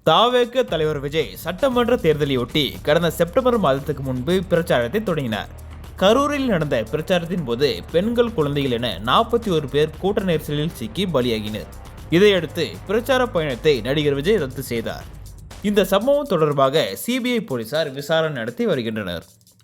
தாவேக தலைவர் விஜய் சட்டமன்ற தேர்தலையொட்டி கடந்த செப்டம்பர் மாதத்துக்கு முன்பு பிரச்சாரத்தை தொடங்கினார். கரூரில் நடந்த பிரச்சாரத்தின் போது பெண்கள், குழந்தைகள் என 41 பேர் கூட்ட நெரிசலில் சிக்கி பலியாகினர். இதையடுத்து பிரச்சார பயணத்தை நடிகர் விஜய் ரத்து செய்தார். இந்த சம்பவம் தொடர்பாக சிபிஐ போலீசார் விசாரணை நடத்தி வருகின்றனர்.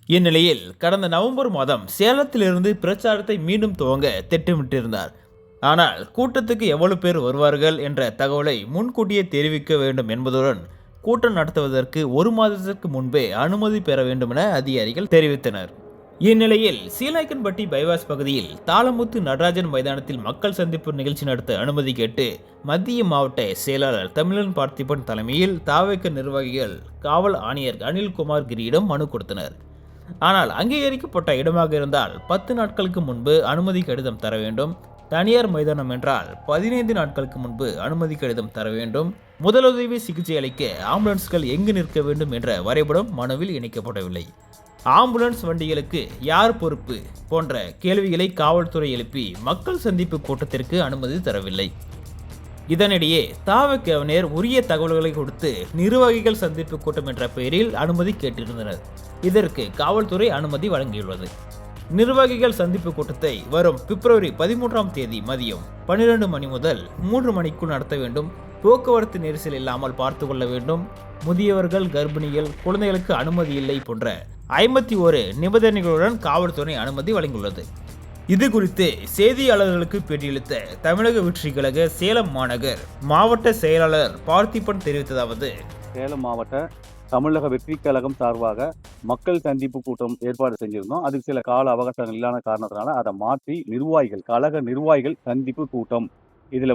இந்நிலையில் கடந்த நவம்பர் மாதம் சேலத்திலிருந்து பிரச்சாரத்தை மீண்டும் துவங்க திட்டமிட்டிருந்தார். ஆனால் கூட்டத்துக்கு எவ்வளவு பேர் வருவார்கள் என்ற தகவலை முன்கூட்டியே தெரிவிக்க வேண்டும் என்பதுடன் கூட்டம் நடத்துவதற்கு 1 மாதத்திற்கு முன்பே அனுமதி பெற வேண்டும் என அதிகாரிகள் தெரிவித்தனர். இந்நிலையில் சீலாய்க்கன்பட்டி பைபாஸ் பகுதியில் தாளமுத்து நடராஜன் மைதானத்தில் மக்கள் சந்திப்பு நிகழ்ச்சி நடத்த அனுமதி கேட்டு மத்திய மாவட்ட செயலாளர் தமிழன் பார்த்திபன் தலைமையில் தாவேக நிர்வாகிகள் காவல் ஆணையர் அனில்குமார் கிரியிடம் மனு கொடுத்தனர். ஆனால் அங்கீகரிக்கப்பட்ட இடமாக இருந்தால் 10 நாட்களுக்கு முன்பு அனுமதி கடிதம் தர வேண்டும். தனியார் மைதானம் என்றால் 15 நாட்களுக்கு முன்பு அனுமதி கடிதம் தர வேண்டும். முதலுதவி சிகிச்சை அளிக்க ஆம்புலன்ஸ்கள் எங்கு நிற்க வேண்டும் என்ற வரைபடம் மனுவில் இணைக்கப்படவில்லை. ஆம்புலன்ஸ் வண்டிகளுக்கு யார் பொறுப்பு போன்ற கேள்விகளை காவல்துறை எழுப்பி மக்கள் சந்திப்பு கூட்டத்திற்கு அனுமதி தரவில்லை. இதனிடையே தாவேகவினர் உரிய தகவல்களை கொடுத்து நிர்வாகிகள் சந்திப்பு கூட்டம் என்ற பெயரில் அனுமதி கேட்டிருந்தனர். இதற்கு காவல்துறை அனுமதி வழங்கியுள்ளது. நிர்வாகிகள் சந்திப்பு கூட்டத்தை வரும் பிப்ரவரி 13ஆம் தேதி மதியம் 12 மணி முதல் 3 மணிக்குள் நடத்த வேண்டும். போக்குவரத்து நெரிசல் இல்லாமல் பார்த்து கொள்ள வேண்டும். முதியவர்கள், கர்ப்பிணிகள், குழந்தைகளுக்கு அனுமதி இல்லை போன்ற 51 நிபந்தனைகளுடன் காவல்துறை அனுமதி வழங்கியுள்ளது. இது குறித்து செய்தியாளர்களுக்கு பேட்டியளித்த தமிழக வெற்றி கழக சேலம் மாநகர் மாவட்ட செயலாளர் பார்த்திபன் தெரிவித்ததாவது: சேலம் மாவட்ட தமிழக வெற்றி கழகம் சார்பாக மக்கள் சந்திப்பு கூட்டம் ஏற்பாடு செஞ்சிருந்தோம். அதுக்கு சில கால அவகாசங்கள் இல்லாத காரணத்தினால அதை மாற்றி கழக நிர்வாகிகள் சந்திப்பு கூட்டம் இதில்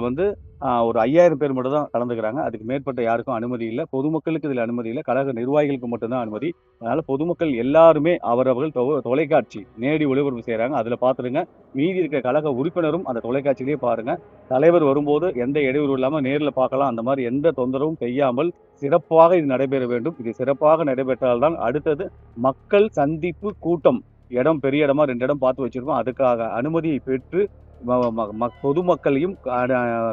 ஒரு 5000 பேர் மட்டும் தான் கலந்துக்கிறாங்க. அதுக்கு மேற்பட்ட யாருக்கும் அனுமதி இல்லை. பொதுமக்களுக்கு இதில் அனுமதி இல்லை. கழக நிர்வாகிகளுக்கு மட்டும்தான் அனுமதி. அதனால் பொதுமக்கள் எல்லாருமே அவரவர்கள் தொலைக்காட்சி நேரடி ஒளிபரப்பு செய்கிறாங்க, அதில் பார்த்துருங்க. மீதி இருக்க கழக உறுப்பினரும் அந்த தொலைக்காட்சியிலேயே பாருங்கள். தலைவர் வரும்போது எந்த இடையூறு இல்லாமல் நேரில் பார்க்கலாம். அந்த மாதிரி எந்த தொந்தரவும் செய்யாமல் சிறப்பாக இது நடைபெற வேண்டும். இது சிறப்பாக நடைபெற்றால்தான் அடுத்தது மக்கள் சந்திப்பு கூட்டம் இடம் பெரிய இடமா 2 இடம் பார்த்து வச்சிருக்கோம். அதுக்காக அனுமதியை பெற்று பொதுமக்களையும்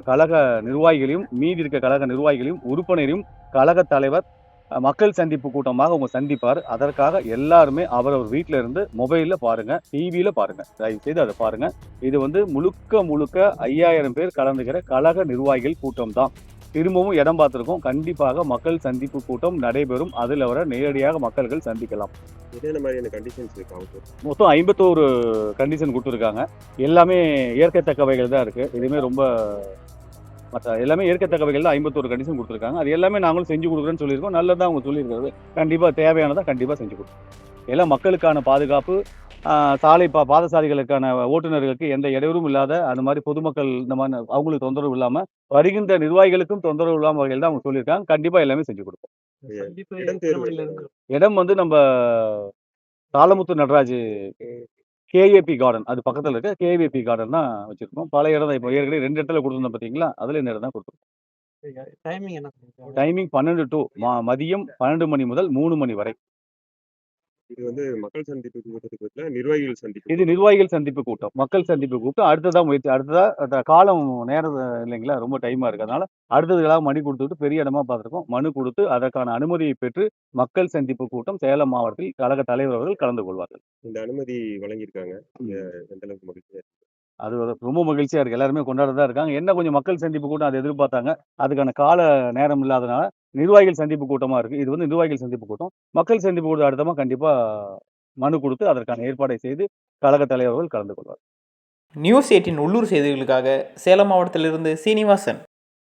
கழக நிர்வாகிகளையும் மீதி இருக்க கழக நிர்வாகிகளையும் உறுப்பினரையும் கழக தலைவர் மக்கள் சந்திப்பு கூட்டமாக அவங்க சந்திப்பார். அதற்காக எல்லாருமே அவரவர் வீட்டில இருந்து மொபைலில் பாருங்க, டிவியில பாருங்க, தயவு செய்து அதை பாருங்க. இது முழுக்க 5000 பேர் கலந்துக்கிற கழக நிர்வாகிகள் கூட்டம் தான். திரும்பவும் இடம் பார்த்துருக்கோம். கண்டிப்பாக மக்கள் சந்திப்பு கூட்டம் நடைபெறும். அதில் வர நேரடியாக மக்கள்கள் சந்திக்கலாம். மொத்தம் 51 கண்டிஷன் கொடுத்துருக்காங்க. எல்லாமே ஏற்கத்தக்கவைகள் தான் இருக்கு. இதுவுமே ரொம்ப எல்லாமே ஏற்கத்தக்கவைகள் தான். 51 கண்டிஷன் கொடுத்துருக்காங்க. அது எல்லாமே நாங்களும் செஞ்சு கொடுக்குறேன்னு சொல்லியிருக்கோம். நல்லதான் அவங்க சொல்லியிருக்கிறது. கண்டிப்பாக தேவையானதான் கண்டிப்பாக செஞ்சு கொடுப்போம். எல்லாம் மக்களுக்கான பாதுகாப்பு, சாலை பாதசாரிகளுக்கான ஓட்டுநர்களுக்கு எந்த இடையூறும் இல்லாத அந்த மாதிரி பொதுமக்கள் இந்த மாதிரி அவங்களுக்கு தொந்தரவு இல்லாமல் வருகின்ற நிர்வாகிகளுக்கும் தொந்தரவு இல்லாமல் வகையில் தான் அவங்க சொல்லியிருக்காங்க. கண்டிப்பாக எல்லாமே செஞ்சு கொடுப்போம். இடம் நம்ம தாளமுத்து நடராஜ் கேஏபி கார்டன், அது பக்கத்தில் இருக்க கேவிபி கார்டன் தான் வச்சிருக்கோம். பல இடம் தான். இப்போ ஏற்கனவே 2 இடத்துல கொடுத்துருந்தோம் பார்த்தீங்களா, அதில் இந்த இடம் தான் கொடுத்துருக்கோம். டைமிங் 12 to மதியம் 12 மணி முதல் 3 மணி வரை. இது மக்கள் சந்திப்பு கூட்டத்துக்கு நிர்வாகிகள் சந்திப்பு. இது நிர்வாகிகள் சந்திப்பு கூட்டம், மக்கள் சந்திப்பு கூட்டம். அடுத்ததா காலம் நேரம் இல்லைங்களா, ரொம்ப டைமா இருக்கு. அதனால அடுத்ததுக்காக மணி கொடுத்துட்டு பெரிய இடமா பார்த்துருக்கோம். மனு கொடுத்து அதற்கான அனுமதியை பெற்று மக்கள் சந்திப்பு கூட்டம் சேலம் மாவட்டத்தில் கழக தலைவர் அவர்கள் கலந்து கொள்வார்கள். இந்த அனுமதி வழங்கியிருக்காங்க. எந்த அளவுக்கு மகிழ்ச்சியா இருக்கு? அது ரொம்ப மகிழ்ச்சியா இருக்கு. எல்லாருமே கொண்டாடதான் இருக்காங்க. என்ன கொஞ்சம் மக்கள் சந்திப்பு கூட்டம் அதை எதிர்பார்த்தாங்க. அதுக்கான கால நேரம் இல்லாதனால நிர்வாகிகள் சந்திப்பு கூட்டமா இருக்கு. இது நிர்வாகிகள் சந்திப்பு கூட்டம். மக்கள் சந்திப்பு கூட்டம் அடுத்தமா கண்டிப்பா மனு கொடுத்து அதற்கான ஏற்பாடை செய்து கழக தலைவர்கள் கலந்து கொள்வார். நியூஸ் 18 உள்ளூர் செய்திகளுக்காக சேலம் மாவட்டத்திலிருந்து சீனிவாசன்.